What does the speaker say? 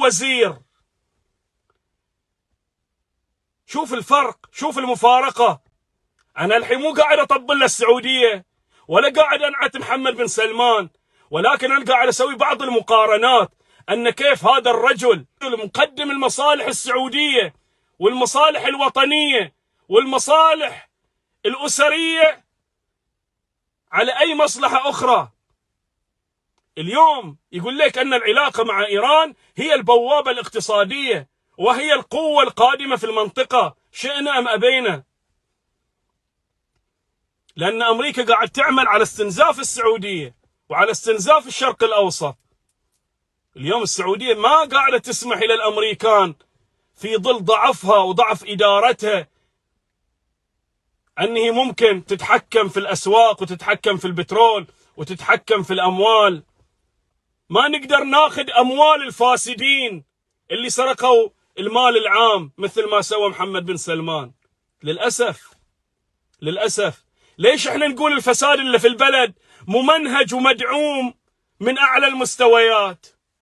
وزير. شوف الفرق، شوف المفارقة. أنا الحين مو قاعد أطبل للسعودية ولا قاعد أنعت محمد بن سلمان، ولكن أنا قاعد أسوي بعض المقارنات أن كيف هذا الرجل مقدم المصالح السعودية والمصالح الوطنية والمصالح الأسرية على أي مصلحة أخرى. اليوم يقول لك أن العلاقة مع إيران هي البوابة الاقتصادية وهي القوة القادمة في المنطقة، شئنا أم أبينا، لأن أمريكا قاعد تعمل على استنزاف السعودية وعلى استنزاف الشرق الأوسط. اليوم السعودية ما قاعدة تسمح إلى الأمريكان في ظل ضعفها وضعف إدارتها أنه ممكن تتحكم في الأسواق وتتحكم في البترول وتتحكم في الأموال. ما نقدر ناخذ أموال الفاسدين اللي سرقوا المال العام مثل ما سوى محمد بن سلمان. للأسف للأسف. ليش احنا نقول الفساد اللي في البلد ممنهج ومدعوم من أعلى المستويات؟